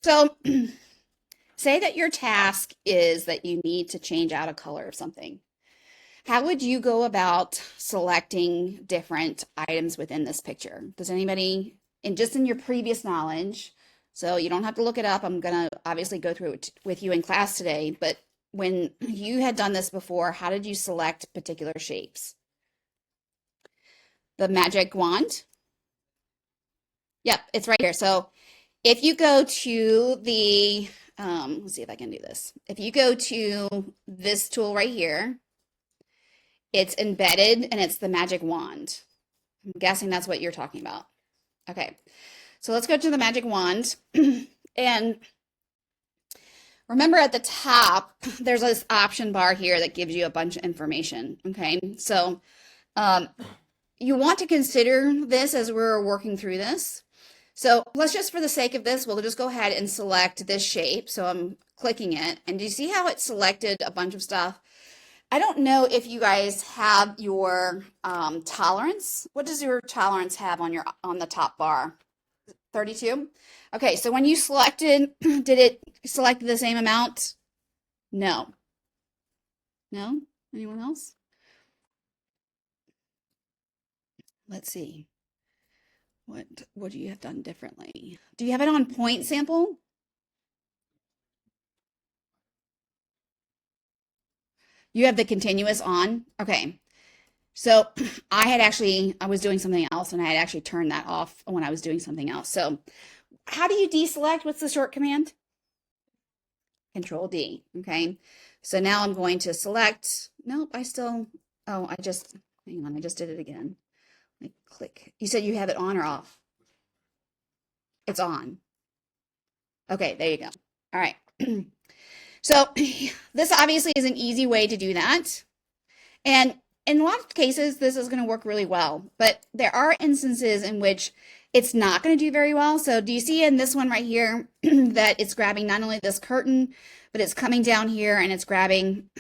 So say that your task is that you need to change out a color of something. How would you go about selecting different items within this picture? Does anybody, and just in your previous knowledge, so you don't have to look it up, I'm going to obviously go through it with you in class today, but when you had done this before, how did you select particular shapes? The magic wand? Yep, it's right here. So if you go to the, let's see if I can do this. If you go to this tool right here, it's embedded and it's the magic wand. I'm guessing that's what you're talking about. Okay, so let's go to the magic wand. And remember at the top, there's this option bar here that gives you a bunch of information. Okay, so um, you want to consider this as we're working through this. So let's just, for the sake of this, we'll just go ahead and select this shape. So I'm clicking it. And do you see how it selected a bunch of stuff? I don't know if you guys have your tolerance. What does your tolerance have on the top bar? 32? Okay, so when you selected, did it select the same amount? No. No? Anyone else? Let's see. What would you have done differently? Do you have it on point sample? You have the continuous on? Okay. So I was doing something else and I had actually turned that off when I was doing something else. So how do you deselect? What's the short command? Control D. Okay. So now I'm going to select. Nope, hang on, I just did it again. Like click. You said you have it on or off? It's on. Okay, there you go. All right. So this obviously is an easy way to do that. And in a lot of cases, this is going to work really well, but there are instances in which it's not going to do very well. So do you see in this one right here that it's grabbing not only this curtain, but it's coming down here and it's grabbing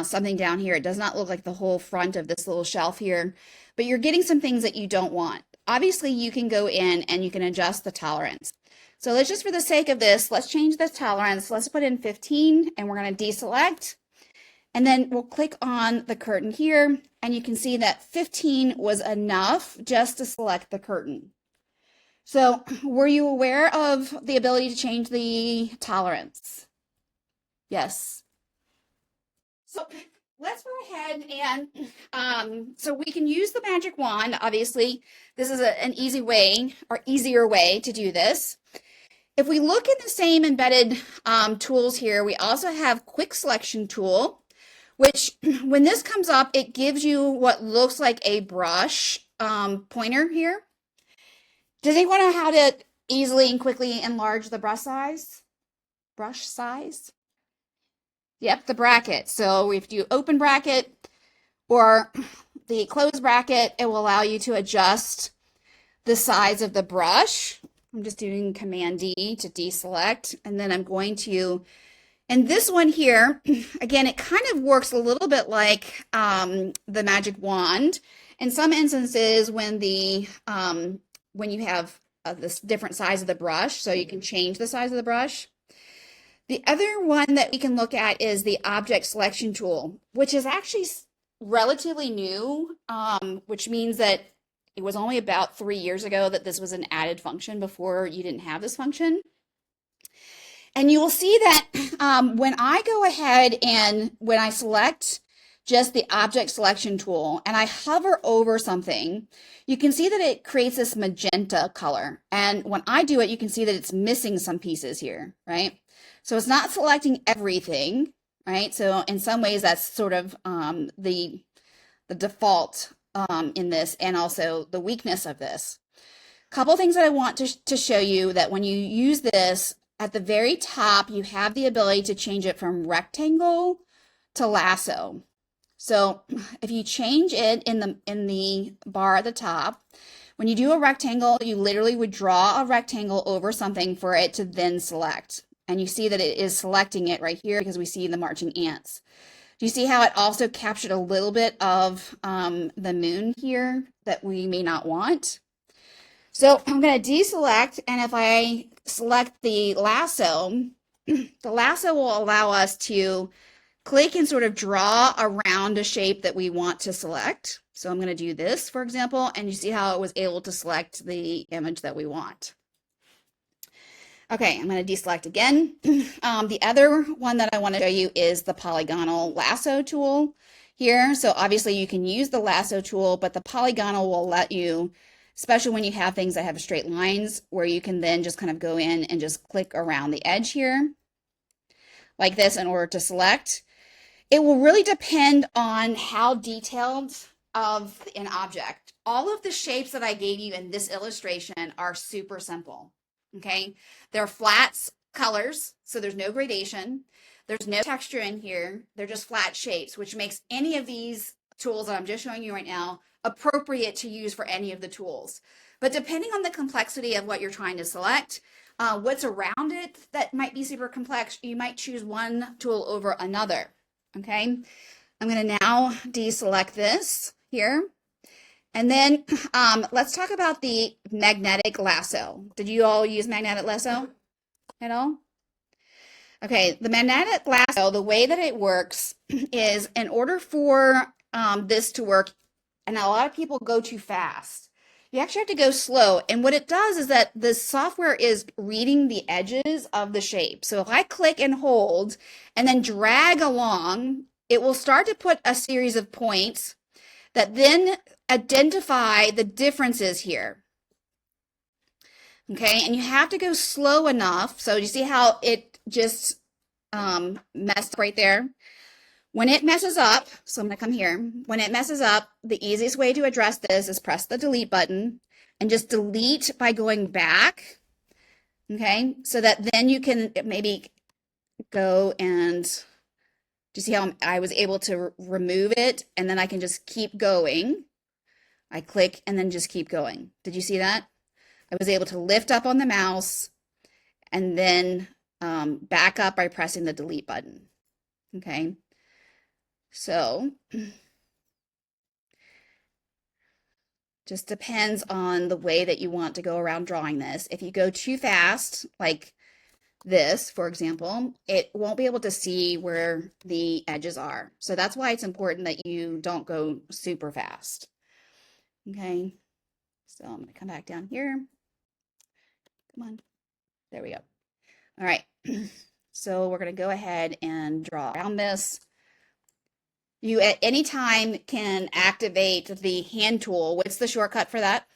something down here. It does not look like the whole front of this little shelf here, but you're getting some things that you don't want. Obviously, you can go in and you can adjust the tolerance. So let's just, for the sake of this, let's change the tolerance. Let's put in 15 and we're going to deselect. And then we'll click on the curtain here and you can see that 15 was enough just to select the curtain. So were you aware of the ability to change the tolerance? Yes. So let's go ahead and so we can use the magic wand. Obviously, this is an easy way or easier way to do this. If we look at the same embedded tools here, we also have quick selection tool, which when this comes up, it gives you what looks like a brush pointer here. Does anyone know how to easily and quickly enlarge the brush size? Brush size? Yep, the bracket. So if you open bracket or the close bracket, it will allow you to adjust the size of the brush. I'm just doing Command D to deselect, and then I'm going to, and this one here, again, it kind of works a little bit like the magic wand. In some instances, when you have this different size of the brush, so you can change the size of the brush. The other one that we can look at is the object selection tool, which is actually relatively new, which means that it was only about 3 years ago that this was an added function. Before you didn't have this function. And you will see that when I go ahead and when I select just the object selection tool and I hover over something, you can see that it creates this magenta color. And when I do it, you can see that it's missing some pieces here, right? So it's not selecting everything, right? So in some ways, that's sort of the default in this, and also the weakness of this. Couple things that I want to show you, that when you use this, at the very top, you have the ability to change it from rectangle to lasso. So if you change it in the bar at the top, when you do a rectangle, you literally would draw a rectangle over something for it to then select. And you see that it is selecting it right here because we see the marching ants. Do you see how it also captured a little bit of the moon here that we may not want? So I'm going to deselect, and if I select the lasso, the lasso will allow us to click and sort of draw around a shape that we want to select. So I'm going to do this, for example, and you see how it was able to select the image that we want. Okay, I'm going to deselect again. The other one that I want to show you is the polygonal lasso tool here. So obviously you can use the lasso tool, but the polygonal will let you, especially when you have things that have straight lines, where you can then just kind of go in and just click around the edge here like this in order to select. It will really depend on how detailed of an object. All of the shapes that I gave you in this illustration are super simple. Okay, they're flat colors, so there's no gradation. There's no texture in here. They're just flat shapes, which makes any of these tools that I'm just showing you right now appropriate to use for any of the tools. But depending on the complexity of what you're trying to select, what's around it that might be super complex, you might choose one tool over another. Okay, I'm going to now deselect this here. And then let's talk about the magnetic lasso. Did you all use magnetic lasso at all? Okay, the magnetic lasso, the way that it works is in order for this to work, and a lot of people go too fast, you actually have to go slow. And what it does is that the software is reading the edges of the shape. So if I click and hold and then drag along, it will start to put a series of points that then identify the differences here. Okay, and you have to go slow enough. So you see how it just messed right there? When it messes up, so I'm going to come here. When it messes up, the easiest way to address this is press the delete button and just delete by going back. Okay, so that then you can maybe go and, do you see how I was able to remove it, and then I can just keep going. I click and then just keep going. Did you see that? I was able to lift up on the mouse and then back up by pressing the delete button. Okay, so just depends on the way that you want to go around drawing this. If you go too fast, like this, for example, it won't be able to see where the edges are. So that's why it's important that you don't go super fast. Okay, so I'm going to come back down here. Come on. There we go. All right. So we're going to go ahead and draw around this. You at any time can activate the hand tool. What's the shortcut for that?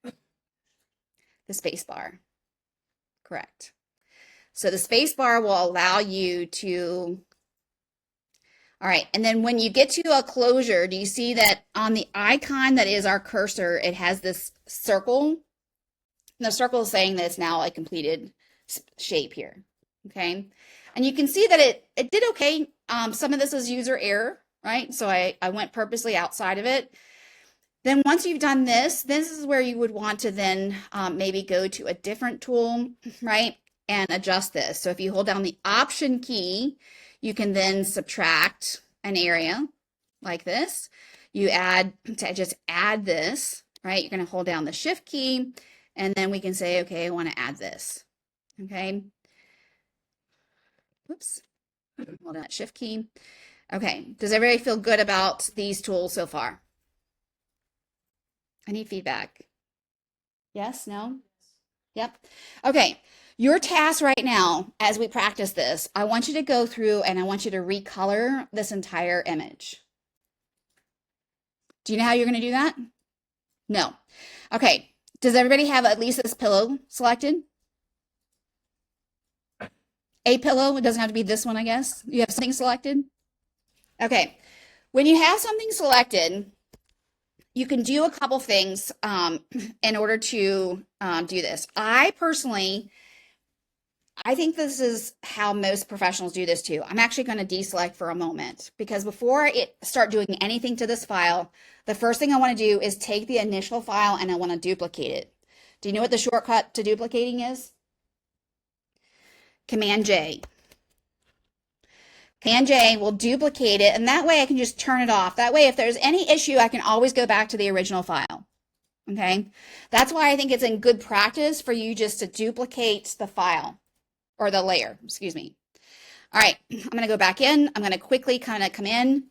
The space bar. Correct. So the space bar will allow you to, all right, and then when you get to a closure, do you see that on the icon that is our cursor, it has this circle? And the circle is saying that it's now a completed shape here, okay? And you can see that it did okay. Some of this is user error, right? So I went purposely outside of it. Then once you've done this is where you would want to then maybe go to a different tool, right? And adjust this. So if you hold down the Option key, you can then subtract an area like this. You just add this, right? You're going to hold down the Shift key, and then we can say, okay, I want to add this. Okay. Whoops. Hold down that Shift key. Okay. Does everybody feel good about these tools so far? I need feedback. Yes? No? Yep. Okay. Your task right now, as we practice this, I want you to go through and I want you to recolor this entire image. Do you know how you're going to do that? No. Okay. Does everybody have at least this pillow selected? A pillow. It doesn't have to be this one, I guess. You have something selected? Okay. When you have something selected, you can do a couple things in order to do this. I think this is how most professionals do this too. I'm actually going to deselect for a moment because before I start doing anything to this file, the first thing I want to do is take the initial file and I want to duplicate it. Do you know what the shortcut to duplicating is? Command J. Command J will duplicate it, and that way I can just turn it off. That way, if there's any issue, I can always go back to the original file. Okay. That's why I think it's in good practice for you just to duplicate the file or the layer, excuse me. All right, I'm going to go back in. I'm going to quickly kind of come in.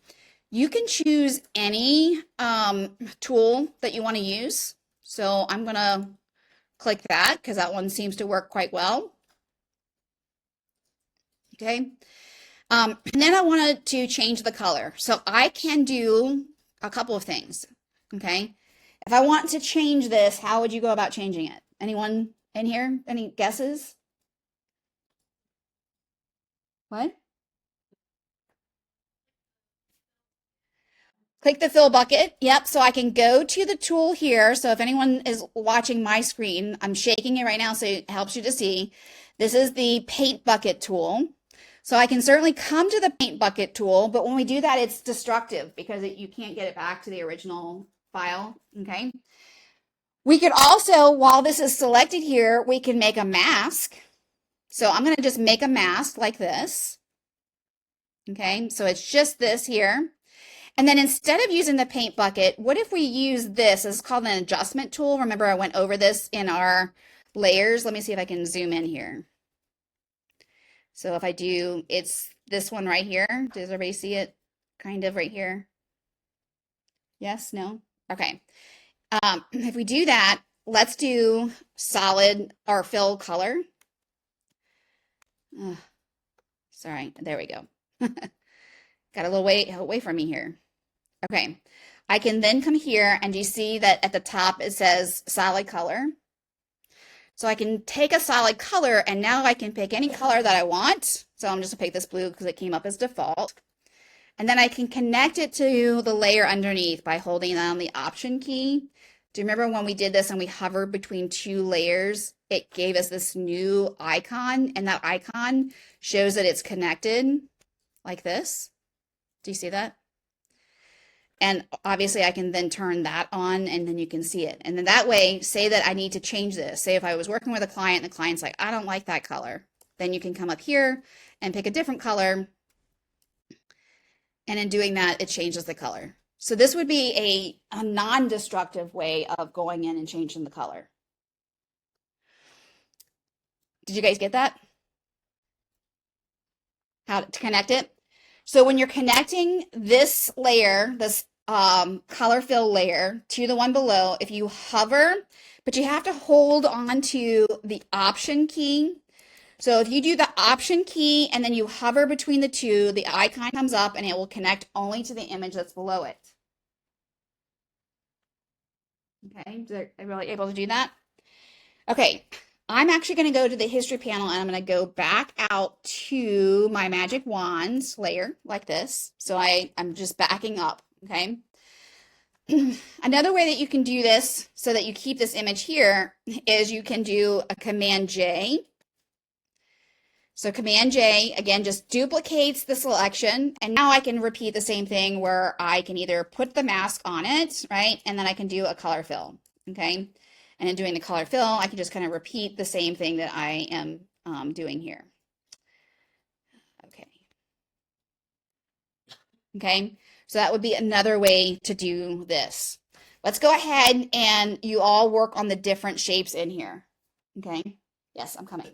You can choose any tool that you want to use. So I'm going to click that because that one seems to work quite well. Okay. And then I wanted to change the color. So I can do a couple of things. Okay. If I want to change this, how would you go about changing it? Anyone in here? Any guesses? What? Click the fill bucket. Yep. So I can go to the tool here. So if anyone is watching my screen, I'm shaking it right now so it helps you to see. This is the paint bucket tool. So I can certainly come to the paint bucket tool, but when we do that, it's destructive because you can't get it back to the original file. Okay. We could also, while this is selected here, we can make a mask. So I'm going to just make a mask like this. Okay. So it's just this here. And then instead of using the paint bucket, what if we use this? It's called an adjustment tool. Remember, I went over this in our layers. Let me see if I can zoom in here. So if I do, it's this one right here. Does everybody see it? Kind of right here. Yes? No? Okay. If we do that, let's do solid or fill color. Sorry, there we go. Got a little way away from me here. Okay. I can then come here and you see that at the top it says solid color. So I can take a solid color and now I can pick any color that I want. So I'm just gonna pick this blue because it came up as default. And then I can connect it to the layer underneath by holding down the option key. Do you remember when we did this and we hovered between two layers? It gave us this new icon, and that icon shows that it's connected like this. Do you see that? And obviously I can then turn that on and then you can see it. And then that way, say that I need to change this. Say if I was working with a client and the client's like, I don't like that color. Then you can come up here and pick a different color. And in doing that, it changes the color. So this would be a non-destructive way of going in and changing the color. Did you guys get that? How to connect it? So when you're connecting this layer, this color fill layer to the one below, if you hover, but you have to hold on to the option key. So if you do the option key and then you hover between the two, the icon comes up and it will connect only to the image that's below it. Okay, are everybody able to do that? Okay, I'm actually going to go to the history panel and I'm going to go back out to my magic wands layer like this. So I'm just backing up, okay? Another way that you can do this so that you keep this image here is you can do a Command J. So Command J, again, just duplicates the selection. And now I can repeat the same thing where I can either put the mask on it, right? And then I can do a color fill, okay? And in doing the color fill, I can just kind of repeat the same thing that I am doing here. Okay. Okay, so that would be another way to do this. Let's go ahead and you all work on the different shapes in here. Okay, yes, I'm coming.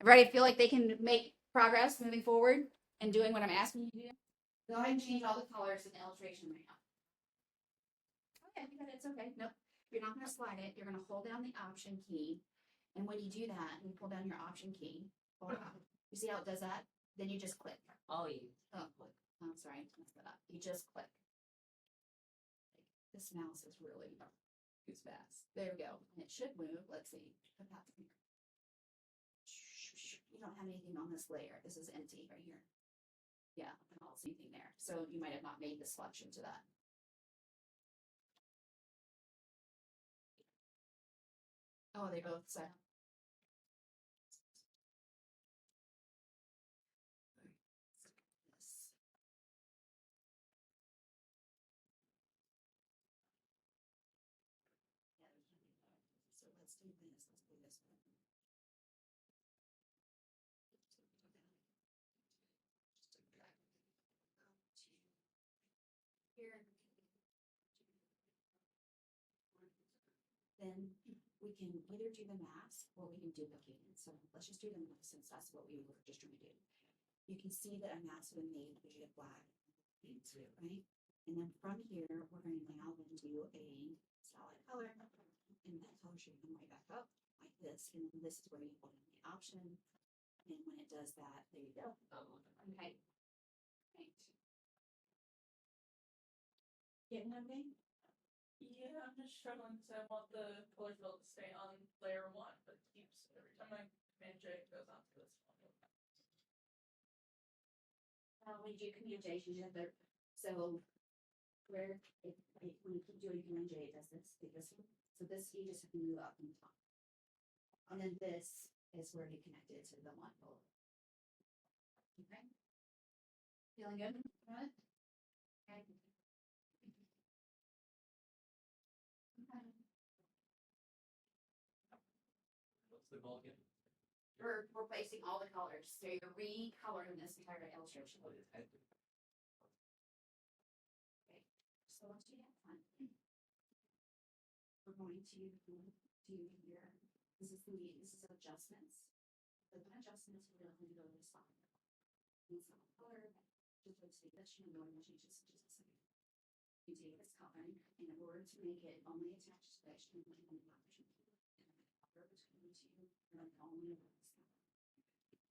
Everybody feel like they can make progress moving forward and doing what I'm asking you to do? Go ahead and change all the colors in the illustration right now. Okay, it's okay. Nope. You're not going to slide it. You're going to hold down the option key. And when you do that, you pull down your option key. Hold on. You see how it does that? Then you just click. Oh, click. Oh, sorry, I messed that up. You just click. This mouse is really moves fast. There we go. And it should move. Let's see. You don't have anything on this layer. This is empty right here. Yeah, I don't see anything there. So you might have not made the selection to that. Oh, they both said. So let's do this. Let's do this one. Here. then we can either do the mask or we can duplicate it. So let's just do the mask since that's what we were just trying to do. You can see that a mask has been made with a black paint, right? And then from here, we're going to now then do a solid color, and that color should come right back up like this. And then this is where you hold in the option. And when it does that, there you go. Okay. Right. Getting okay? Yeah, I'm just struggling because I want the color fill to stay on layer one, but it keeps every time I command J it goes on to this one. When you do Command J, you have the, so where when you keep doing Command J, it does this, this one. So this, you just have to move up and top. And then this is where you connect it to the one bulb. Okay. Feeling good? Good? Okay. Okay. What's the goal again? We're replacing all the colors. So you're recoloring this entire illustration. What is it? Okay. So once you have fun, we're going to do your, this is adjustments. The adjustments, we're going to go to the spot. And some color, just like say that you know, and change this just a second. You take this color and in order to make it only attached to that, you can only option. And then color between the two, you're like only about this color.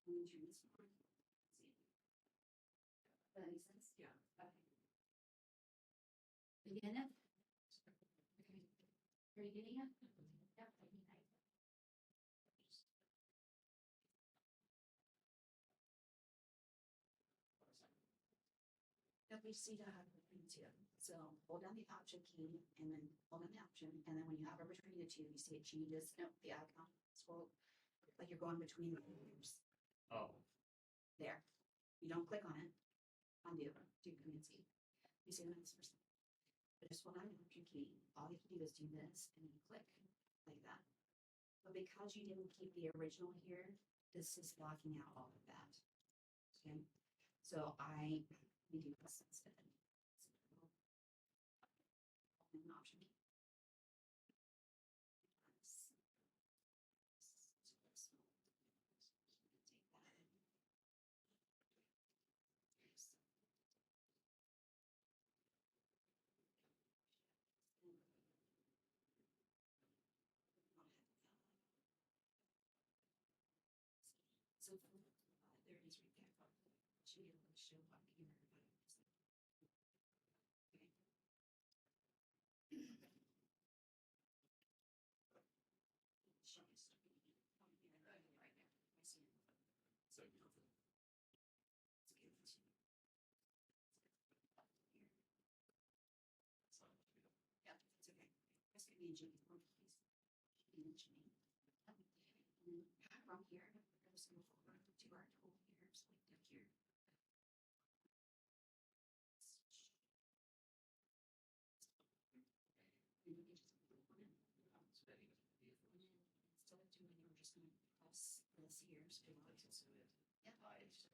Let me turn this on. See. Does that make sense? Yeah. Okay. Begin it. Okay. Are you getting it? Yep. Okay. We see to have between two. So hold down the option key and then hold down the option. And then when you hover between the two, you see it changes. No, the icon scroll like you're going between the fingers. Oh, There. You don't click on it. Undo. Do Command C. You see the next person. But just hold down the option key. All you have to do is do this and then click like that. But because you didn't keep the original here, this is blocking out all of that. Okay. So I we do this instead. An option. Take that. So there it is right there. Should be able to show up here. Okay. Show us right there. I see it. so It's okay. Here. that's not much we don't. Yeah, it's okay. Press Command G before please. Command G. And then from here, we're just going to go over to our tool here, select up here. And you can just put it on it. Spending it. Instead of doing it, we're just going to press this here. So yeah.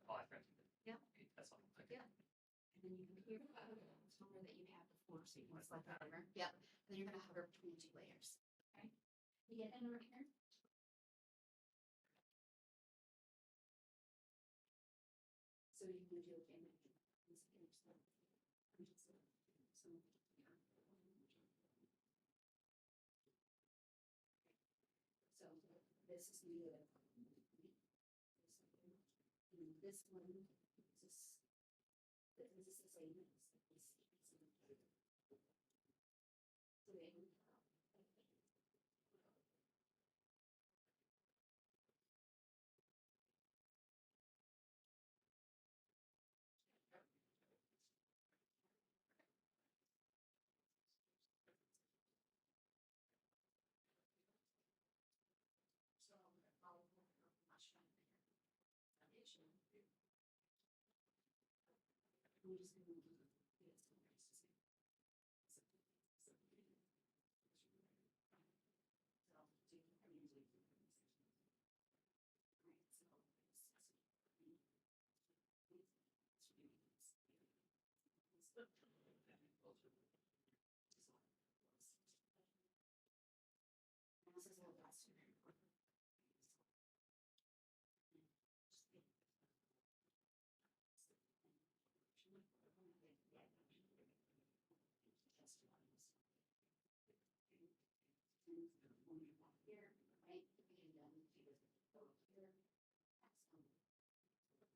Oh, I pressed it. Yeah. Okay, that's all. Okay. Yeah. And then you can hear the toner that you had before, so you can select whatever. Yep. And then you're going to hover between the two layers. Okay. You get in over here. So you can do again. So this is new. And this one is this is the same as this. So they so I'll much foundation. I'm just going to do this. So do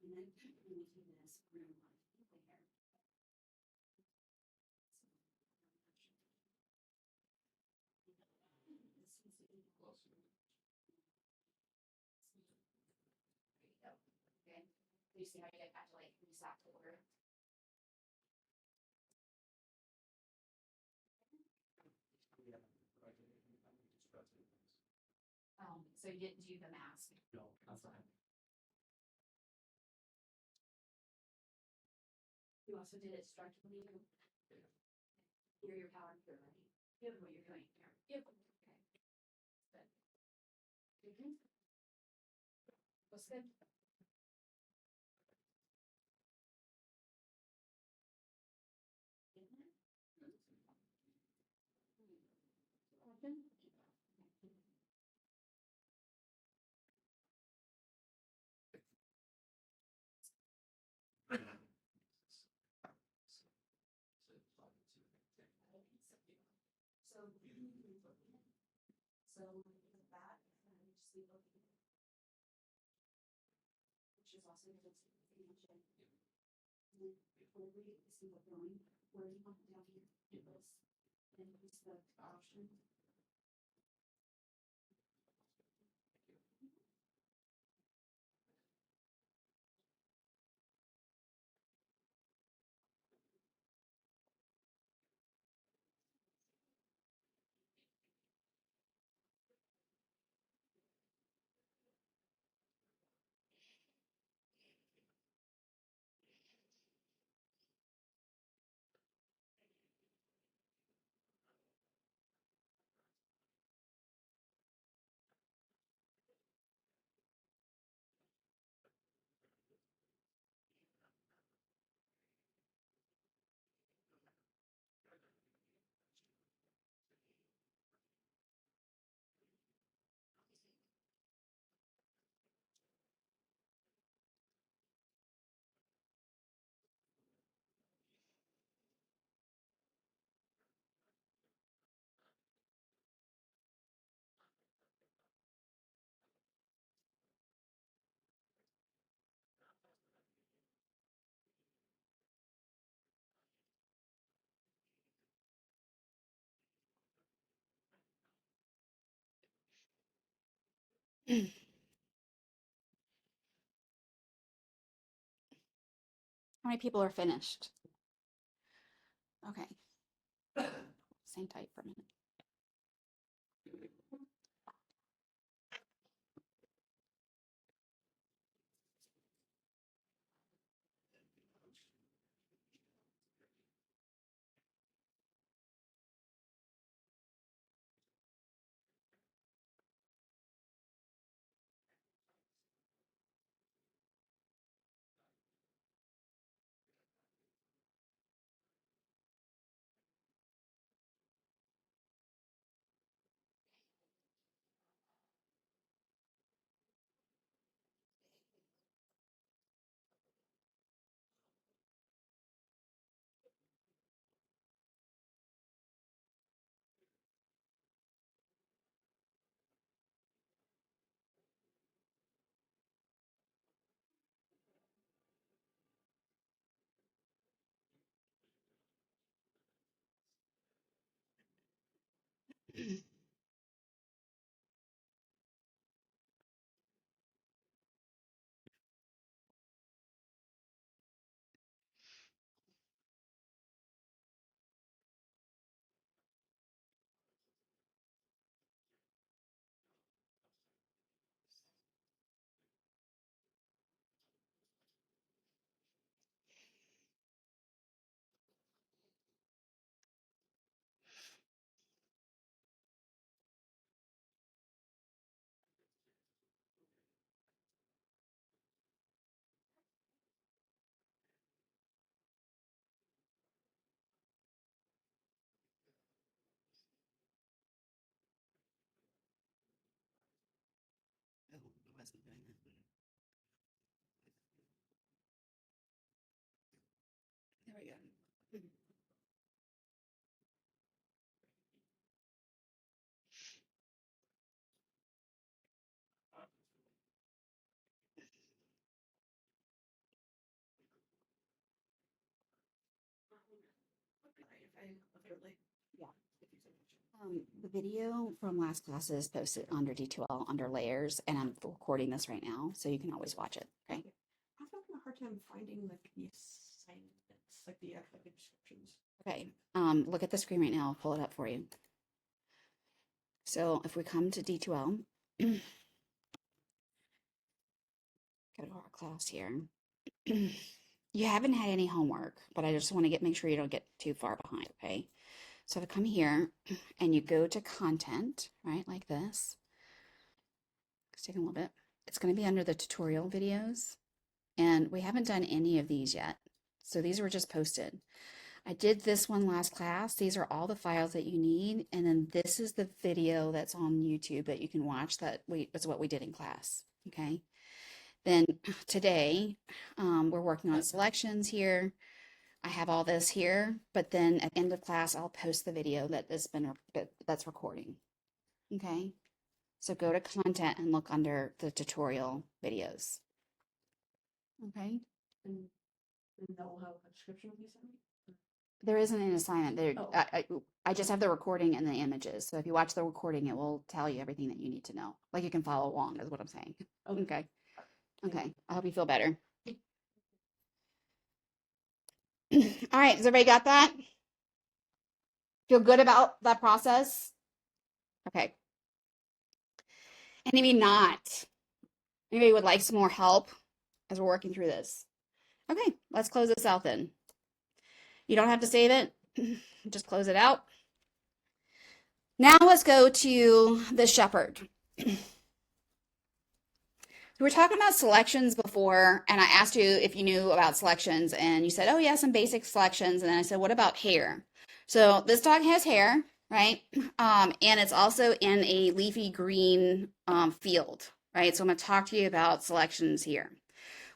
And then when we do this, we're gonna want to keep the hair. This was the Close. There you go. Okay. You see how you have to like reset the order? So you didn't do the mask. No, that's fine. You also did it structurally. You're your power through, right? You know what you're doing here. Yep. Okay. Good. Mhm. Looks good. So with that, just leave looking. Which is also good to mention. And then before we see what going, where you want it down here, do this. And increase the option. How many people are finished? Okay. Stay tight for a minute. literally. Yeah. The video from last class is posted under D2L under layers, and I'm recording this right now, so you can always watch it. Okay. I'm having a hard time finding like the assignments, like the activity descriptions. Okay. Look at the screen right now. I'll pull it up for you. So if we come to D2L, gotta go to our class here. You haven't had any homework, but I just want to make sure you don't get too far behind, okay? So if I come here and you go to content, right, like this, it's taking a little bit. It's going to be under the tutorial videos, and we haven't done any of these yet. So these were just posted. I did this one last class. These are all the files that you need, and then this is the video that's on YouTube that you can watch. That's what we did in class, okay? Then today, we're working on selections here. I have all this here, but then at the end of class, I'll post the video that's recording. Okay, so go to content and look under the tutorial videos. Okay, And that will have a description of the assignment. there isn't an assignment there. Oh. I just have the recording and the images. So if you watch the recording, it will tell you everything that you need to know. Like you can follow along, is what I'm saying. Okay. Okay. I hope you feel better. All right. Has everybody got that? Feel good about that process? Okay. And maybe not. Anybody would like some more help as we're working through this? Okay. Let's close this out then. You don't have to save it. Just close it out. Now let's go to the shepherd. We were talking about selections before, and I asked you if you knew about selections, and you said, oh, yeah, some basic selections. And then I said, what about hair? So this dog has hair, right? And it's also in a leafy green field, right? So I'm going to talk to you about selections here.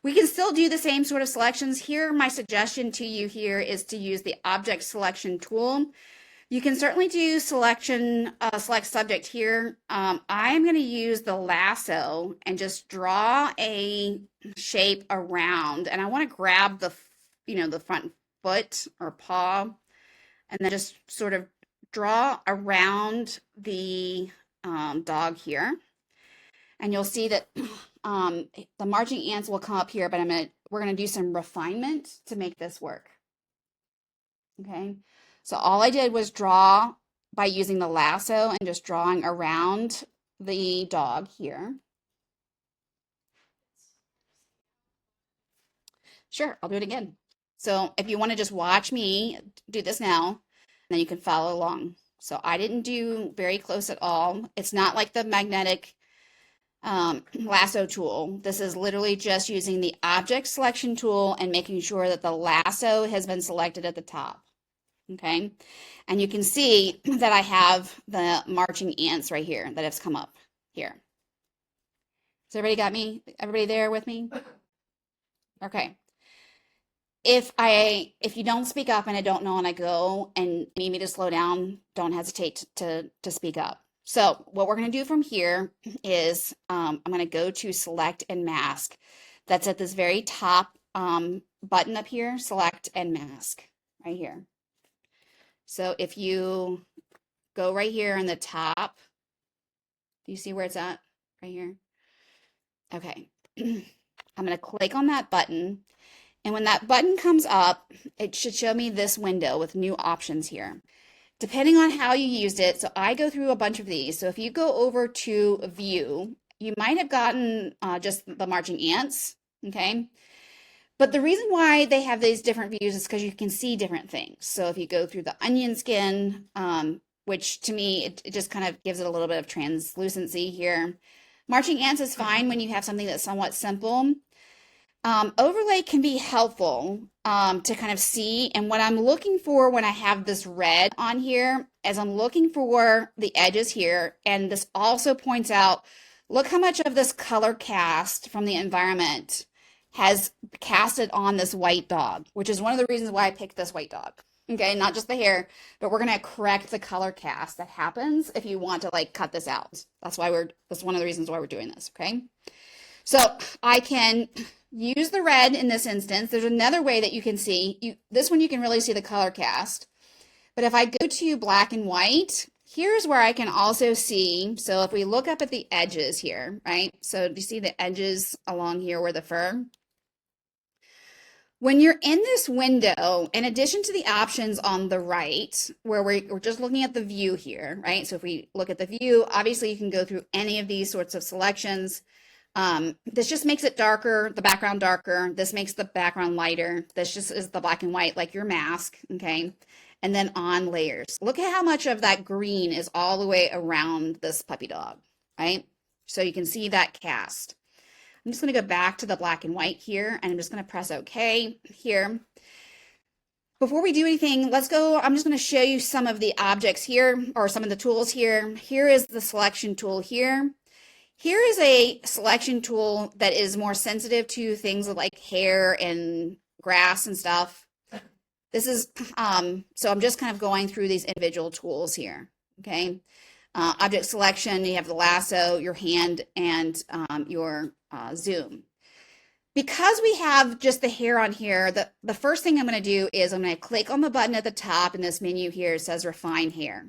We can still do the same sort of selections here. My suggestion to you here is to use the object selection tool. You can certainly do select subject here. I'm going to use the lasso and just draw a shape around, and I want to grab the front foot or paw, and then just sort of draw around the dog here. And you'll see that the marching ants will come up here, but we're going to do some refinement to make this work. Okay. So all I did was draw by using the lasso and just drawing around the dog here. Sure, I'll do it again. So if you want to just watch me do this now, then you can follow along. So I didn't do very close at all. It's not like the magnetic lasso tool. This is literally just using the object selection tool and making sure that the lasso has been selected at the top. Okay, and you can see that I have the marching ants right here that have come up here. So everybody got me? Everybody there with me? Okay. If you don't speak up and I don't know and I go and need me to slow down, don't hesitate to speak up. So what we're going to do from here is I'm going to go to select and mask. That's at this very top button up here, select and mask right here. So if you go right here on the top, do you see where it's at? Right here? Okay. I'm going to click on that button. And when that button comes up, it should show me this window with new options here. Depending on how you used it, so I go through a bunch of these. So if you go over to view, you might have gotten just the marching ants, okay? But the reason why they have these different views is because you can see different things. So if you go through the onion skin, which to me, it just kind of gives it a little bit of translucency here. Marching ants is fine when you have something that's somewhat simple. Overlay can be helpful to kind of see. And what I'm looking for when I have this red on here is I'm looking for the edges here. And this also points out, look how much of this color cast from the environment has casted on this white dog, which is one of the reasons why I picked this white dog. Okay, not just the hair, but we're going to correct the color cast that happens if you want to like cut this out. That's one of the reasons why we're doing this, okay? So I can use the red in this instance. There's another way that you can see, this one you can really see the color cast. But if I go to black and white, here's where I can also see. So if we look up at the edges here, right? So do you see the edges along here where the fur? When you're in this window, in addition to the options on the right, where we're just looking at the view here, right? So if we look at the view, obviously you can go through any of these sorts of selections. This just makes it darker, the background darker. This makes the background lighter. This just is the black and white, like your mask, okay? And then on layers. Look at how much of that green is all the way around this puppy dog, right? So you can see that cast. I'm just going to go back to the black and white here, and I'm just going to press OK here. Before we do anything, let's go. I'm just going to show you some of the objects here, or some of the tools here. Here is the selection tool here. Here is a selection tool that is more sensitive to things like hair and grass and stuff. This is, so I'm just kind of going through these individual tools here, okay? Object selection, you have the lasso, your hand, and your zoom. Because we have just the hair on here, the first thing I'm going to do is I'm going to click on the button at the top in this menu here. It says refine hair.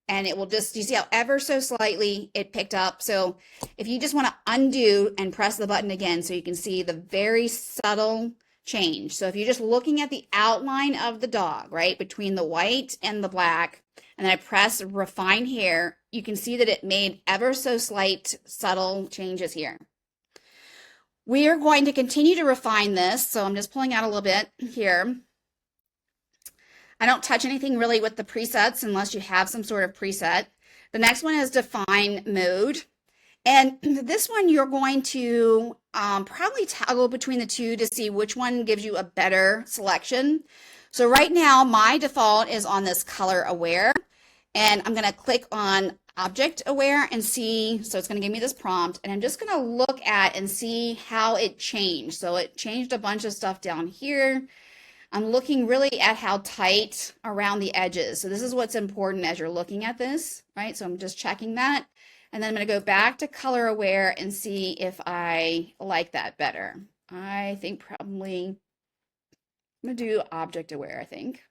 And it will just, you see how ever so slightly it picked up. So if you just want to undo and press the button again so you can see the very subtle change. So if you're just looking at the outline of the dog, right, between the white and the black, and then I press refine hair, you can see that it made ever so slight subtle changes here. We are going to continue to refine this. So I'm just pulling out a little bit here. I don't touch anything really with the presets unless you have some sort of preset. The next one is define mode. And this one you're going to probably toggle between the two to see which one gives you a better selection. So right now my default is on this color aware, and I'm going to click on object aware and see, so it's going to give me this prompt, and I'm just going to look at and see how it changed. So it changed a bunch of stuff down here. I'm looking really at how tight around the edges. So this is what's important as you're looking at this, right? So I'm just checking that. And then I'm going to go back to color aware and see if I like that better. I think probably I'm going to do object aware, I think.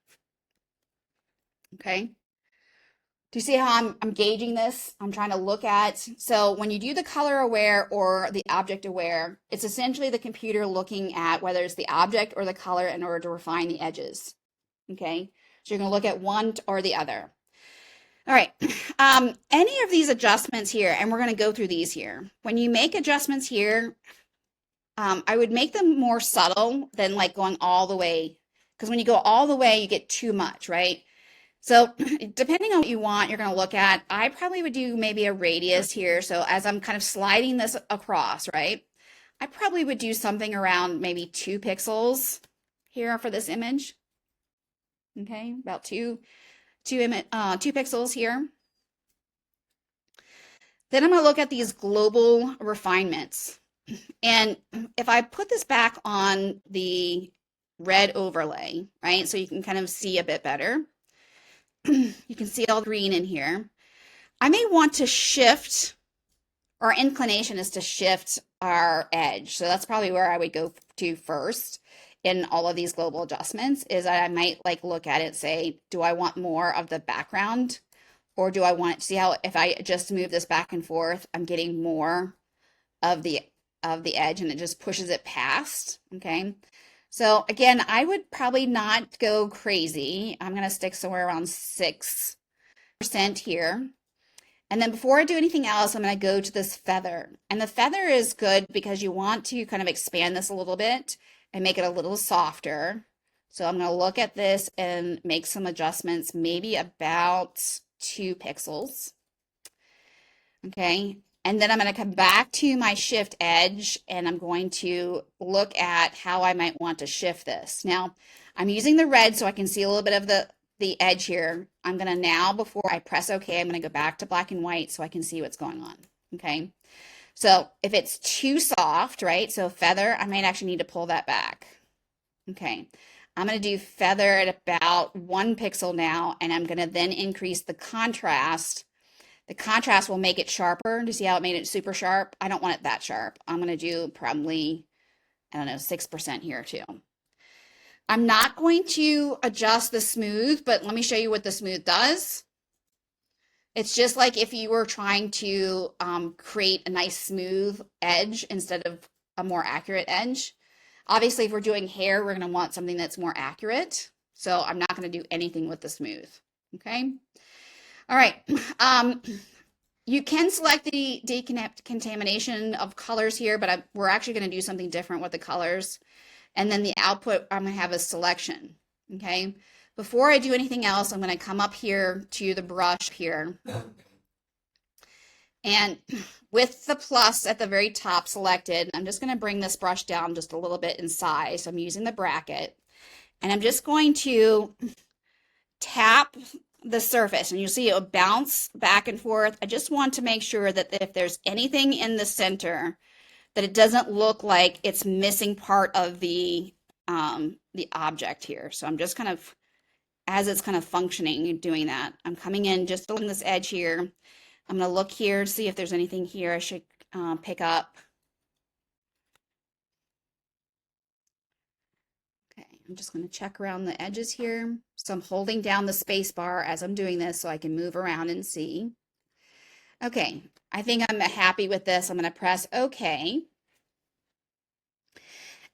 Okay. Do you see how I'm gauging this? I'm trying to look at, so when you do the color aware or the object aware, it's essentially the computer looking at whether it's the object or the color in order to refine the edges. Okay, so you're going to look at one or the other. All right, any of these adjustments here, and we're going to go through these here. When you make adjustments here, I would make them more subtle than like going all the way, because when you go all the way, you get too much, right? So depending on what you want, you're going to look at, I probably would do maybe a radius here. So as I'm kind of sliding this across, right, I probably would do something around maybe 2 pixels here for this image. Okay, about 2 pixels here. Then I'm going to look at these global refinements. And if I put this back on the red overlay, right, so you can kind of see a bit better. You can see all green in here. I may want to shift, our inclination is to shift our edge. So that's probably where I would go to first in all of these global adjustments, is that I might like look at it and say, do I want more of the background, or do I want to see how if I just move this back and forth, I'm getting more of the edge and it just pushes it past, okay? So again, I would probably not go crazy. I'm going to stick somewhere around 6% here. And then before I do anything else, I'm going to go to this feather. And the feather is good because you want to kind of expand this a little bit and make it a little softer. So I'm going to look at this and make some adjustments, maybe about 2 pixels. Okay. And then I'm going to come back to my shift edge and I'm going to look at how I might want to shift this. Now, I'm using the red so I can see a little bit of the edge here. I'm going to now, before I press OK, I'm going to go back to black and white so I can see what's going on. Okay. So if it's too soft, right? So feather, I might actually need to pull that back. Okay. I'm going to do feather at about 1 pixel now, and I'm going to then increase the contrast. The contrast will make it sharper. Do you see how it made it super sharp? I don't want it that sharp. I'm going to do probably, I don't know, 6% here too. I'm not going to adjust the smooth, but let me show you what the smooth does. It's just like if you were trying to create a nice smooth edge instead of a more accurate edge. Obviously, if we're doing hair, we're going to want something that's more accurate. So I'm not going to do anything with the smooth. Okay. All right. You can select the decontamination of colors here, but we're actually going to do something different with the colors. And then the output, I'm going to have a selection. Okay. Before I do anything else, I'm going to come up here to the brush here. And with the plus at the very top selected, I'm just going to bring this brush down just a little bit in size. I'm using the bracket. And I'm just going to tap the surface. And you'll see it will bounce back and forth. I just want to make sure that if there's anything in the center, that it doesn't look like it's missing part of the object here. So I'm just kind of, as it's kind of functioning, doing that. I'm coming in just along this edge here. I'm going to look here to see if there's anything here I should pick up. Okay, I'm just going to check around the edges here. So I'm holding down the space bar as I'm doing this so I can move around and see. Okay, I think I'm happy with this. I'm going to press OK.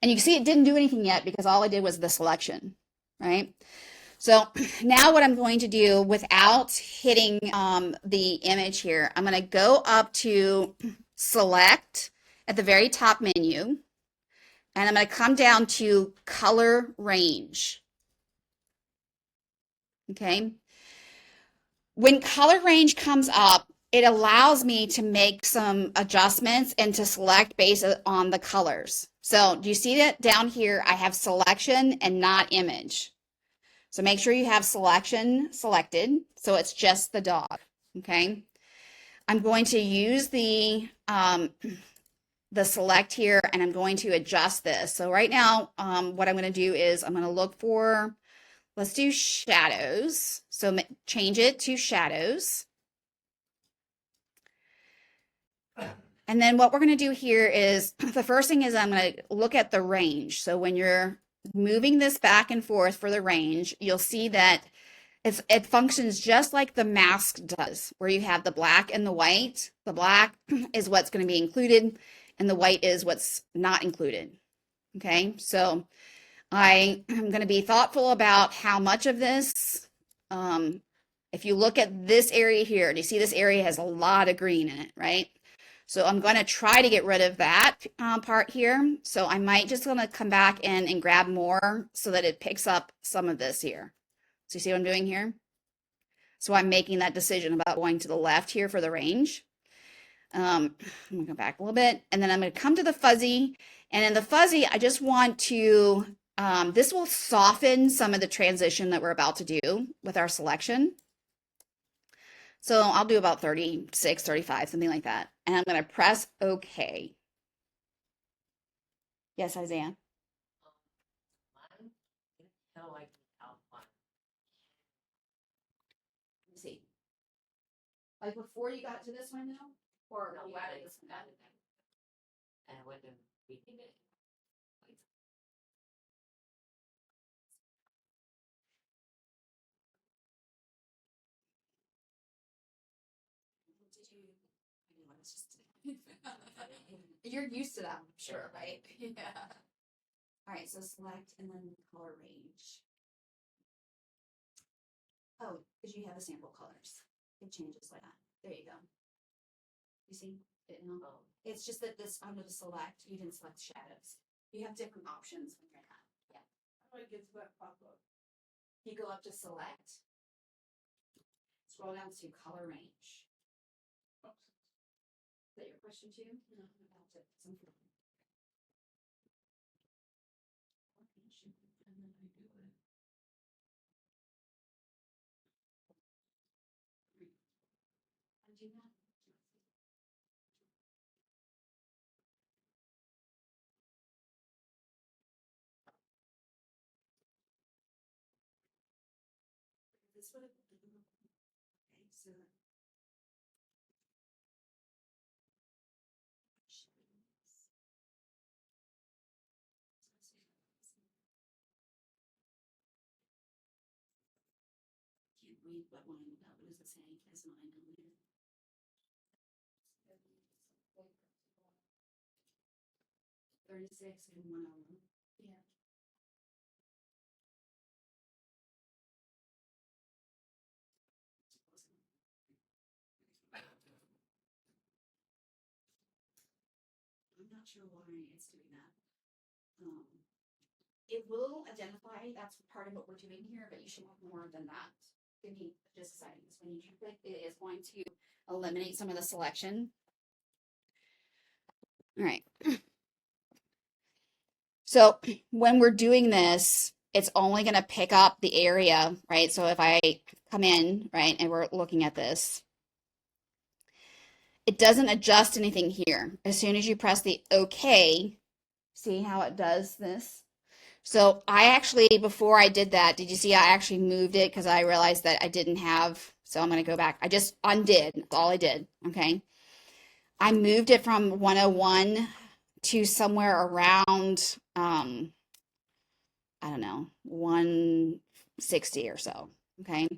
And you can see it didn't do anything yet because all I did was the selection, right? So now what I'm going to do without hitting the image here, I'm going to go up to select at the very top menu, and I'm going to come down to color range. Okay. When color range comes up, it allows me to make some adjustments and to select based on the colors. So do you see that down here? I have selection and not image. So make sure you have selection selected, so it's just the dog, okay? I'm going to use the select here, and I'm going to adjust this. So right now, what I'm going to do is I'm going to look for, let's do shadows. So change it to shadows. And then what we're going to do here is, the first thing is I'm going to look at the range. So when you're moving this back and forth for the range, you'll see that it functions just like the mask does, where you have the black and the white. The black is what's going to be included, and the white is what's not included. Okay, so I am going to be thoughtful about how much of this. If you look at this area here, do you see this area has a lot of green in it, right? So I'm going to try to get rid of that part here. So I might just going to come back in and grab more so that it picks up some of this here. So you see what I'm doing here? So I'm making that decision about going to the left here for the range. I'm going to go back a little bit, and then I'm going to come to the fuzzy. And in the fuzzy, I just want to, this will soften some of the transition that we're about to do with our selection. So I'll do about 36, 35, something like that. And I'm going to press OK. Yes, Isaiah? Let me see. Like before you got to this one now? Or No, you I added didn't. this one? And when the reading it, Did you? I know it's just. You're used to that, I'm sure, right? Yeah. All right, so select and then color range. Oh, because you have the sample colors. It changes like that. There you go. You see it now? oh, It's just that this under the select, you didn't select shadows. You have different options when you're in that. Yeah. How do I get to that pop-up? You go up to select. Scroll down to color range. Oh, Is that your question too? No, about it. Something. and then I do it. Undo that. This would have. Okay, so. read what one, what does it say? It's not in there. 36 and 1 hour. Yeah. I'm not sure why it's doing that. It will identify, that's part of what we're doing here, but you should have more than that. Give me just a second. So when you click, it is going to eliminate some of the selection. All right. So when we're doing this, it's only going to pick up the area, right? So if I come in, right, and we're looking at this, it doesn't adjust anything here. As soon as you press the OK, see how it does this? So I actually, before I did that, did you see I actually moved it because I realized that I didn't have, so I'm going to go back. I just undid, that's all I did, okay? I moved it from 101 to somewhere around, I don't know, 160 or so, okay?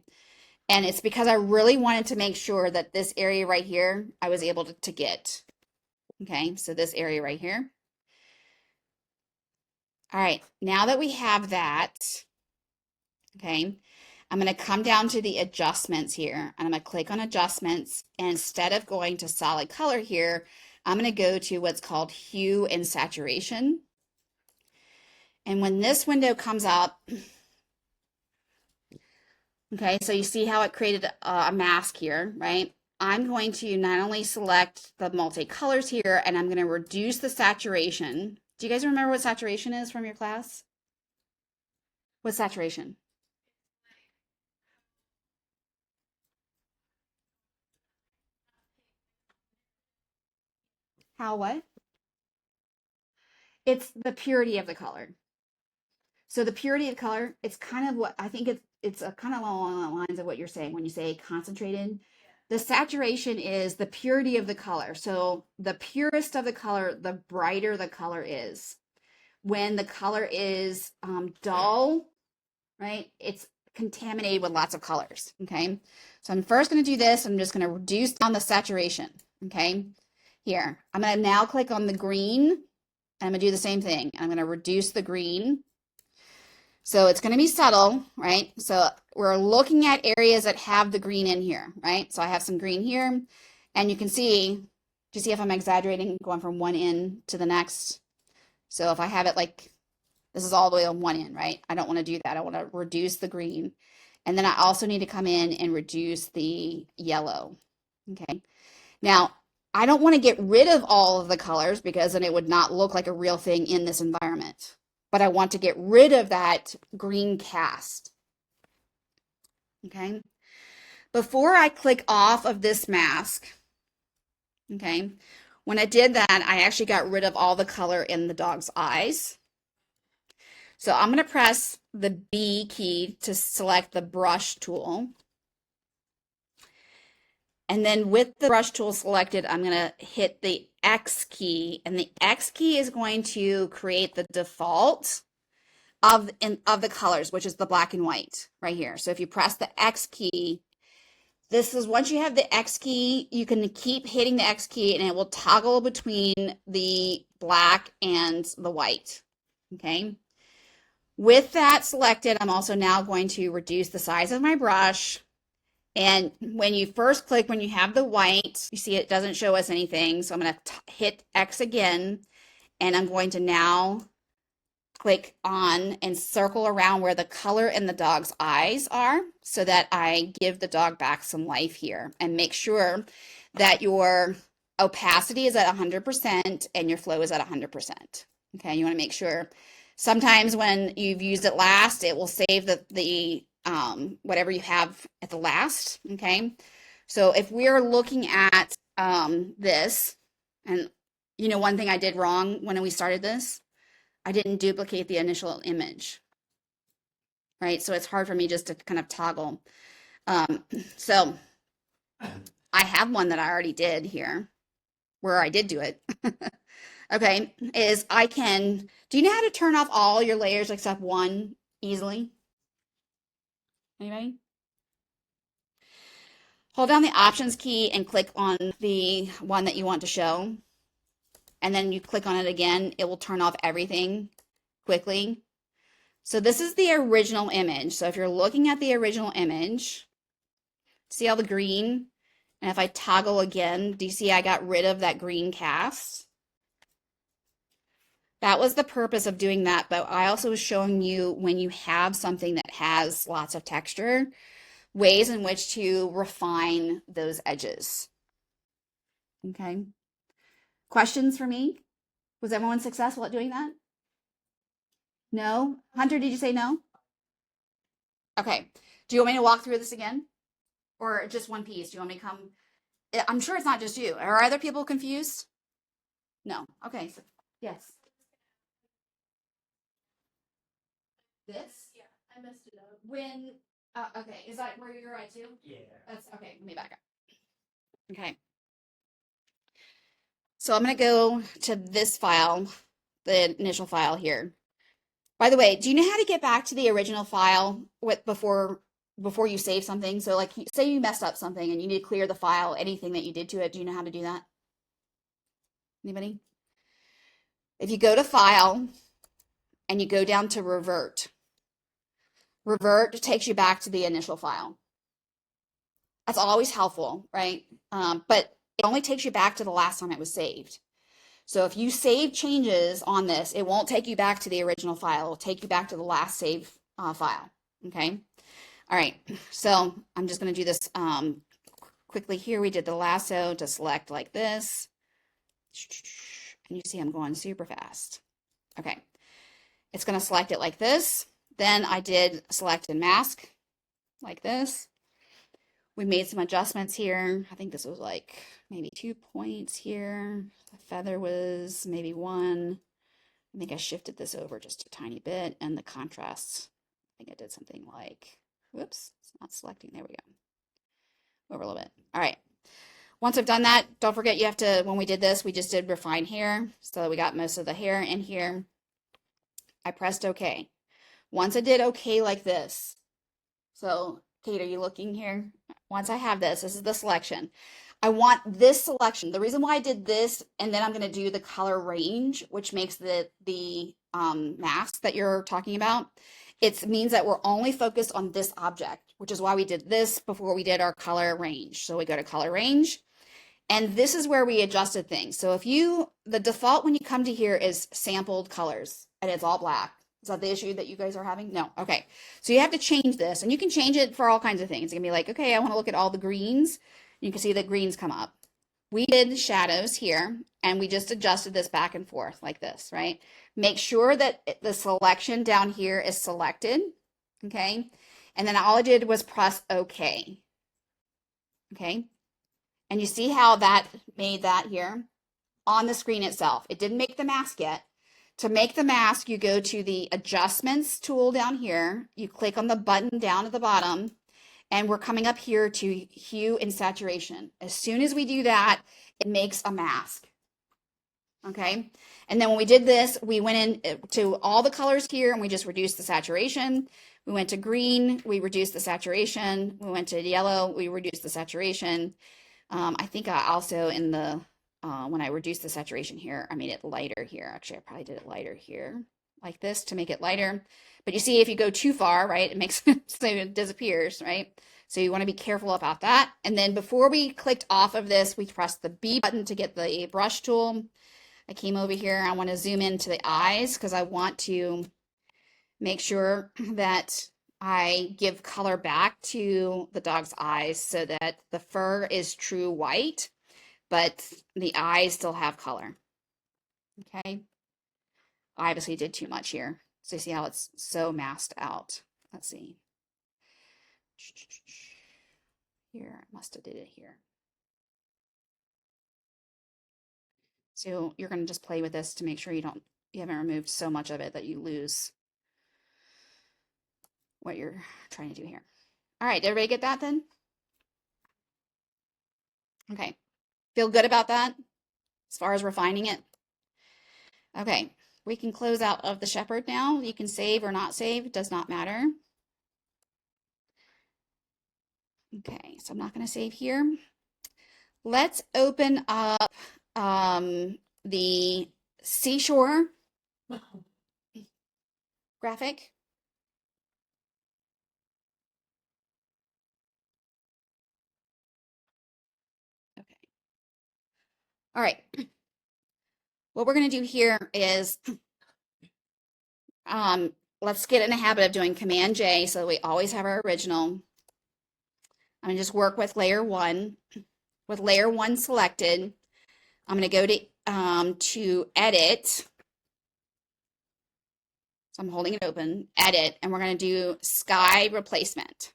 And it's because I really wanted to make sure that this area right here, I was able to get, okay? So this area right here. All right, now that we have that, okay, I'm going to come down to the adjustments here, and I'm going to click on adjustments, and instead of going to solid color here, I'm going to go to what's called hue and saturation. And when this window comes up, okay, so you see how it created a mask here, right? I'm going to not only select the multicolors here, and I'm going to reduce the saturation. Do you guys remember what saturation is from your class? What's saturation? How what? It's the purity of the color. So the purity of color, it's kind of what I think it's a kind of along the lines of what you're saying when you say concentrated. The saturation is the purity of the color. So the purest of the color, the brighter the color is. When the color is dull, right, it's contaminated with lots of colors, okay? So I'm first going to do this. I'm just going to reduce down the saturation, okay? Here, I'm going to now click on the green, and I'm going to do the same thing. I'm going to reduce the green. So it's going to be subtle, right? So we're looking at areas that have the green in here, right? So I have some green here, and you can see, do you see if I'm exaggerating, going from one end to the next? So if I have it like, this is all the way on one end, right? I don't want to do that. I want to reduce the green. And then I also need to come in and reduce the yellow, okay? Now, I don't want to get rid of all of the colors because then it would not look like a real thing in this environment. But I want to get rid of that green cast. Okay. Before I click off of this mask, okay, when I did that, I actually got rid of all the color in the dog's eyes. So I'm going to press the B key to select the brush tool. And then with the brush tool selected, I'm going to hit the X key, and the X key is going to create the default of the colors, which is the black and white right here. So if you press the X key, this is once you have the X key, you can keep hitting the X key and it will toggle between the black and the white. Okay. With that selected, I'm also now going to reduce the size of my brush. And when you first click, when you have the white, you see it doesn't show us anything. So I'm going to hit X again, and I'm going to now click on and circle around where the color in the dog's eyes are so that I give the dog back some life here, and make sure that your opacity is at 100% and your flow is at 100%. Okay, you want to make sure. Sometimes when you've used it last, it will save the whatever you have at the last, okay? So if we're looking at this, and you know, one thing I did wrong when we started this, I didn't duplicate the initial image, right? So it's hard for me just to kind of toggle. So I have one that I already did here, where I did do it. Okay, is I can, do you know how to turn off all your layers except one easily? Anybody? hold down the options key and click on the one that you want to show. And then you click on it again, it will turn off everything quickly. So this is the original image. So if you're looking at the original image, see all the green? And if I toggle again, do you see I got rid of that green cast? That was the purpose of doing that, but I also was showing you when you have something that has lots of texture, ways in which to refine those edges. Okay. Questions for me? Was everyone successful at doing that? No? Hunter, did you say no? Okay. Do you want me to walk through this again? Or just one piece? Do you want me to come? I'm sure it's not just you. Are other people confused? No. Okay. So, yes. This? Yeah, I messed it up. When, okay, is that where you're at too? Yeah. That's okay. Let me back up. Okay. So I'm going to go to this file, the initial file here. By the way, do you know how to get back to the original file before you save something? So like say you messed up something and you need to clear the file, anything that you did to it, do you know how to do that? Anybody? If you go to File and you go down to Revert, Revert takes you back to the initial file. That's always helpful, right? But it only takes you back to the last time it was saved. So if you save changes on this, it won't take you back to the original file. It'll take you back to the last save file, okay? All right, so I'm just gonna do this quickly here. We did the lasso to select like this. And you see I'm going super fast. Okay, it's gonna select it like this. Then I did select and mask like this. We made some adjustments here. I think this was like maybe 2 points here. The feather was maybe 1. I think I shifted this over just a tiny bit, and the contrast, I think I did something like, whoops, it's not selecting. There we go. Over a little bit. All right. Once I've done that, don't forget you have to, when we did this, we just did refine hair. So we got most of the hair in here. I pressed OK. Once I did OK like this, so Kate, are you looking here? Once I have this is the selection. I want this selection. The reason why I did this, and then I'm going to do the color range, which makes the mask that you're talking about. It means that we're only focused on this object, which is why we did this before we did our color range. So we go to color range, and this is where we adjusted things. So if the default when you come to here is sampled colors, and it's all black. Is that the issue that you guys are having? No. Okay. So you have to change this, and you can change it for all kinds of things. It can be like, okay, I want to look at all the greens. You can see the greens come up. We did shadows here, and we just adjusted this back and forth like this, right? Make sure that the selection down here is selected, okay? And then all I did was press OK, okay? And you see how that made that here on the screen itself. It didn't make the mask yet. To make the mask, you go to the adjustments tool down here. You click on the button down at the bottom, and we're coming up here to hue and saturation. As soon as we do that, it makes a mask. Okay. And then when we did this, we went in to all the colors here and we just reduced the saturation. We went to green, we reduced the saturation. We went to yellow, we reduced the saturation. I think I also in the when I reduced the saturation here, I made it lighter here. Actually, I probably did it lighter here, like this to make it lighter. But you see, if you go too far, right, it makes it so it disappears, right? So you want to be careful about that. And then before we clicked off of this, we pressed the B button to get the brush tool. I came over here. I want to zoom into the eyes because I want to make sure that I give color back to the dog's eyes so that the fur is true white, but the eyes still have color. Okay. I obviously did too much here. So you see how it's so masked out. Let's see. Here, I must have did it here. So you're going to just play with this to make sure you haven't removed so much of it that you lose what you're trying to do here. All right, everybody get that then? Okay. Feel good about that as far as refining it? Okay, we can close out of the shepherd now. You can save or not save, it does not matter. Okay, so I'm not going to save here. Let's open up the seashore graphic. Okay. All right. What we're going to do here is let's get in the habit of doing Command J so that we always have our original. I'm going to just work with layer 1. With layer 1 selected, I'm going to go to edit. So I'm holding it open, edit, and we're going to do sky replacement.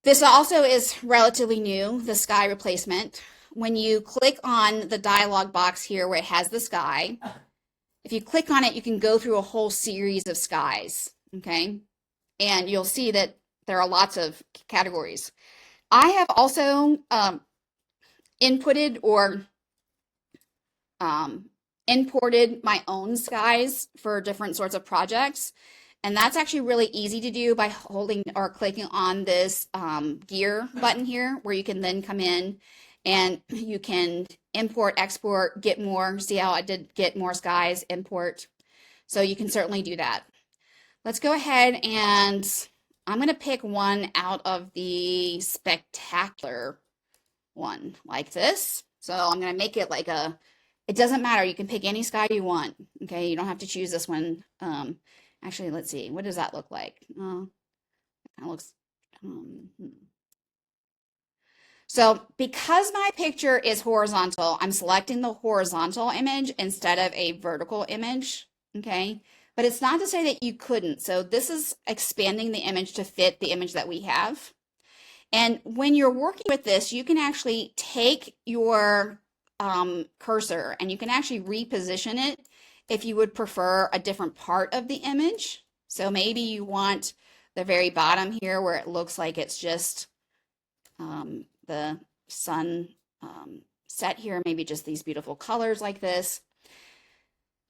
This also is relatively new, the sky replacement. When you click on the dialog box here where it has the sky, if you click on it, you can go through a whole series of skies, okay? And you'll see that there are lots of categories. I have also inputted or imported my own skies for different sorts of projects. And that's actually really easy to do by holding or clicking on this gear button here, where you can then come in and you can import, export, get more. See how I did get more skies, import. So you can certainly do that. Let's go ahead and I'm going to pick one out of the spectacular one like this. So I'm going to make it like a, it doesn't matter. You can pick any sky you want. Okay. You don't have to choose this one. Actually, let's see. What does that look like? It kind of looks. So because my picture is horizontal, I'm selecting the horizontal image instead of a vertical image. Okay. But it's not to say that you couldn't. So this is expanding the image to fit the image that we have. And when you're working with this, you can actually take your cursor and you can actually reposition it if you would prefer a different part of the image. So maybe you want the very bottom here where it looks like it's just the sun set here, maybe just these beautiful colors like this.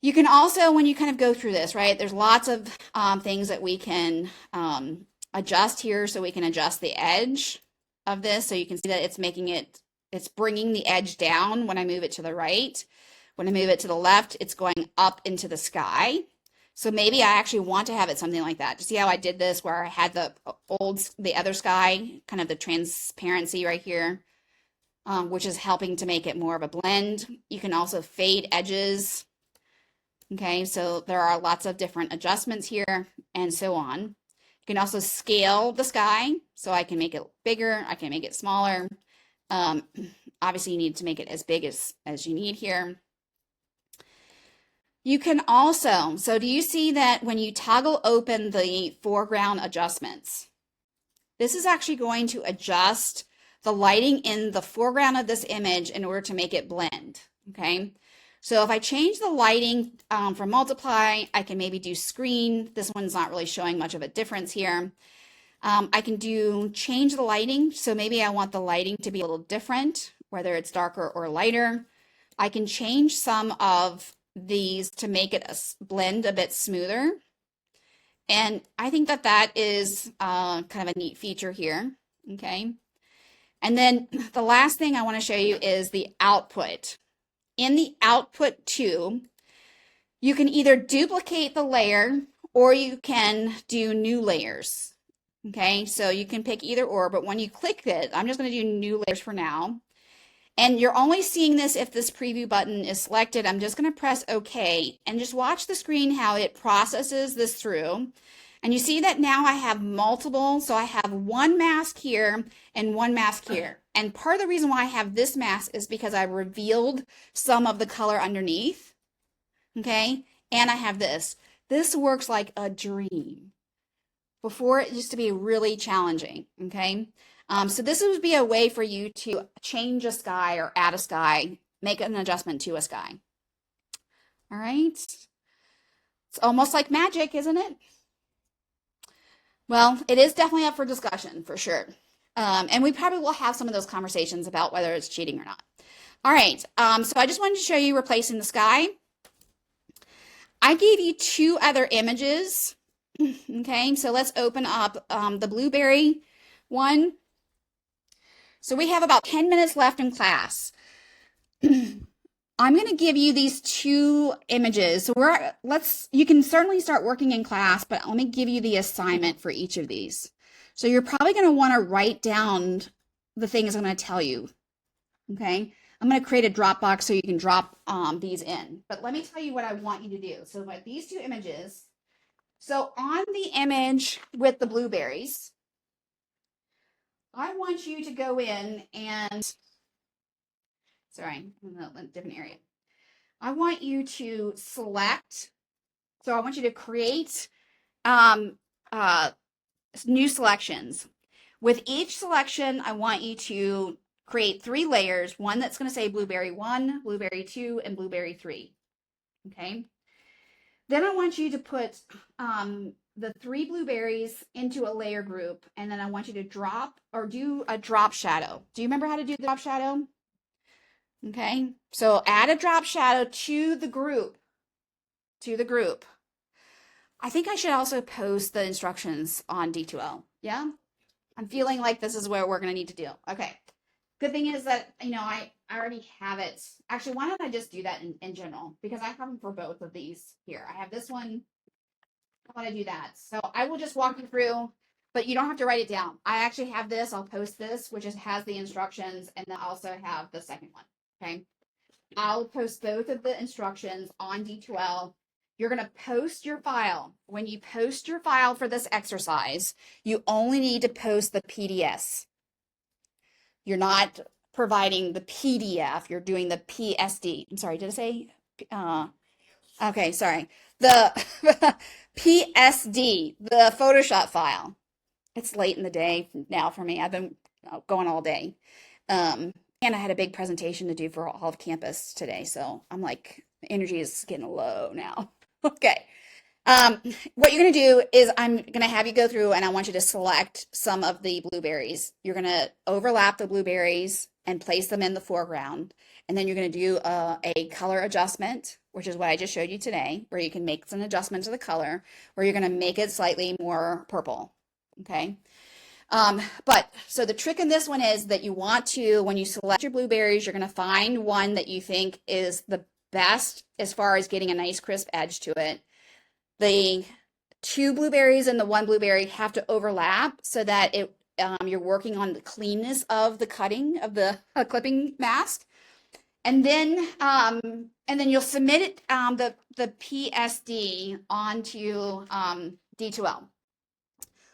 You can also, when you kind of go through this, right, there's lots of things that we can adjust here. So we can adjust the edge of this. So you can see that it's making it, it's bringing the edge down when I move it to the right. When I move it to the left, it's going up into the sky. So maybe I actually want to have it something like that. To see how I did this where I had the other sky, kind of the transparency right here, which is helping to make it more of a blend. You can also fade edges. Okay, so there are lots of different adjustments here and so on. You can also scale the sky. So I can make it bigger, I can make it smaller. Obviously you need to make it as big as you need here. You can also, so do you see that when you toggle open the foreground adjustments, this is actually going to adjust the lighting in the foreground of this image in order to make it blend, okay? So if I change the lighting for multiply, I can maybe do screen. This one's not really showing much of a difference here. I can change the lighting. So maybe I want the lighting to be a little different, whether it's darker or lighter. I can change some of these to make it blend a bit smoother. And I think that that is kind of a neat feature here, okay? And then the last thing I want to show you is the output. In the output too, you can either duplicate the layer or you can do new layers. Okay, so you can pick either or, but when you click it, I'm just going to do new layers for now. And you're only seeing this if this preview button is selected. I'm just going to press OK and just watch the screen how it processes this through. And you see that now I have multiple. So I have one mask here and one mask here. And part of the reason why I have this mask is because I revealed some of the color underneath. Okay. And I have this. This works like a dream. Before it used to be really challenging. Okay. So this would be a way for you to change a sky or add a sky, make an adjustment to a sky. All right. It's almost like magic, isn't it? Well, it is definitely up for discussion for sure. And we probably will have some of those conversations about whether it's cheating or not. All right. So I just wanted to show you replacing the sky. I gave you two other images Okay, so let's open up the blueberry one. So we have about 10 minutes left in class. I'm going to give you these two images. So you can certainly start working in class, but let me give you the assignment for each of these. So you're probably going to want to write down the things I'm going to tell you. Okay, I'm going to create a Dropbox so you can drop these in. But let me tell you what I want you to do. So like these two images. So on the image with the blueberries, I want you to go in and, sorry, I'm in a different area. I want you to select, so I want you to create new selections. With each selection, I want you to create 3 layers, one that's going to say blueberry 1, blueberry 2, and blueberry 3. Okay. Then I want you to put the 3 blueberries into a layer group, and then I want you to drop or do a drop shadow. Do you remember how to do the drop shadow? Okay, so add a drop shadow to the group. I think I should also post the instructions on D2L. Yeah, I'm feeling like this is where we're going to need to do. Okay, good thing is that, I already have it. Actually, why don't I just do that in general? Because I have them for both of these here. I have this one. I want to do that. So I will just walk you through, but you don't have to write it down. I actually have this. I'll post this, which has the instructions, and then I also have the second one. Okay. I'll post both of the instructions on D2L. You're going to post your file. When you post your file for this exercise, you only need to post the PDS. You're not providing the PDF. You're doing the PSD. I'm sorry, did I say? Okay, sorry. The PSD, the Photoshop file. It's late in the day now for me. I've been going all day. And I had a big presentation to do for all of campus today. So I'm like, the energy is getting low now. Okay. What you're going to do is I'm going to have you go through and I want you to select some of the blueberries. You're going to overlap the blueberries and place them in the foreground. And then you're going to do a color adjustment, which is what I just showed you today, where you can make some adjustment to the color, where you're going to make it slightly more purple. Okay. So the trick in this one is that you want to, when you select your blueberries, you're going to find one that you think is the best as far as getting a nice crisp edge to it. The 2 blueberries and the 1 blueberry have to overlap so that you're working on the cleanness of the cutting of the clipping mask. And then you'll submit it, the PSD onto D2L.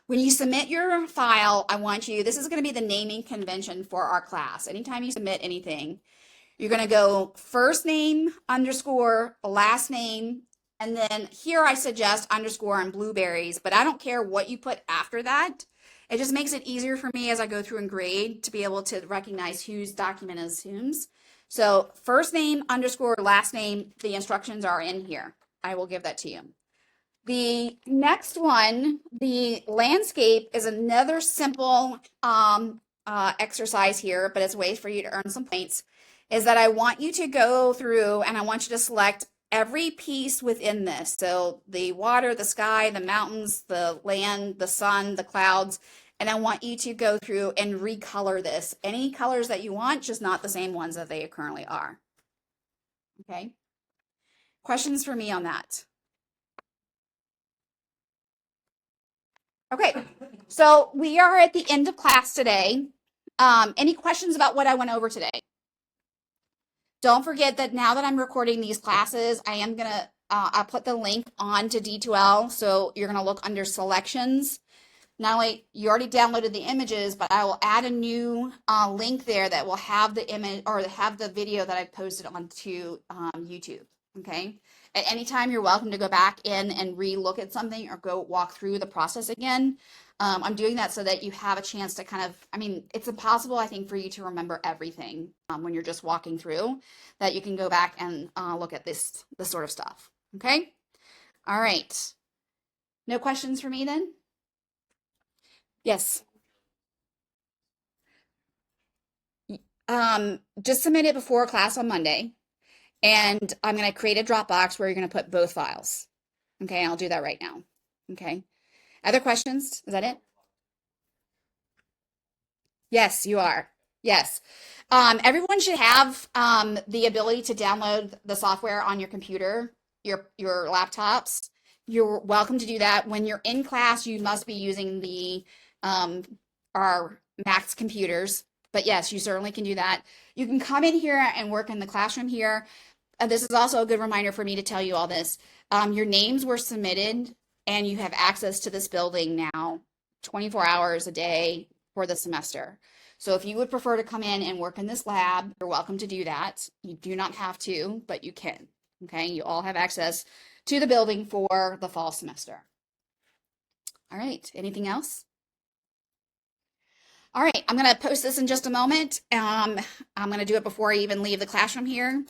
When you submit your file, this is going to be the naming convention for our class. Anytime you submit anything, you're going to go first name underscore last name. And then here I suggest underscore and blueberries, but I don't care what you put after that. It just makes it easier for me as I go through and grade to be able to recognize whose document is whom's. So first name underscore last name, the instructions are in here. I will give that to you. The next one, the landscape, is another simple exercise here, but it's a way for you to earn some points, is that I want you to go through and I want you to select every piece within this. So the water, the sky, the mountains, the land, the sun, the clouds, and I want you to go through and recolor this. Any colors that you want, just not the same ones that they currently are. Okay. Questions for me on that? Okay, so we are at the end of class today. Any questions about what I went over today? Don't forget that now that I'm recording these classes, I am going to, I'll put the link on to D2L. So you're going to look under selections. Not only you already downloaded the images, but I will add a new link there that will have the image or have the video that I posted onto YouTube. Okay. At any time, you're welcome to go back in and re-look at something or go walk through the process again. I'm doing that so that you have a chance to kind of, it's impossible, I think, for you to remember everything when you're just walking through, that you can go back and look at this sort of stuff. Okay. All right. No questions for me then? Yes. Just submit it before class on Monday. And I'm going to create a Dropbox where you're going to put both files. Okay, I'll do that right now. Okay. Other questions? Is that it? Yes, you are. Yes. Everyone should have the ability to download the software on your computer, your laptops. You're welcome to do that. When you're in class, you must be using the um, our Macs computers. But yes, you certainly can do that. You can come in here and work in the classroom here. This is also a good reminder for me to tell you all this. Your names were submitted, and you have access to this building now, 24 hours a day for the semester. So if you would prefer to come in and work in this lab, you're welcome to do that. You do not have to, but you can. Okay, you all have access to the building for the fall semester. All right, anything else? All right, I'm going to post this in just a moment. I'm going to do it before I even leave the classroom here.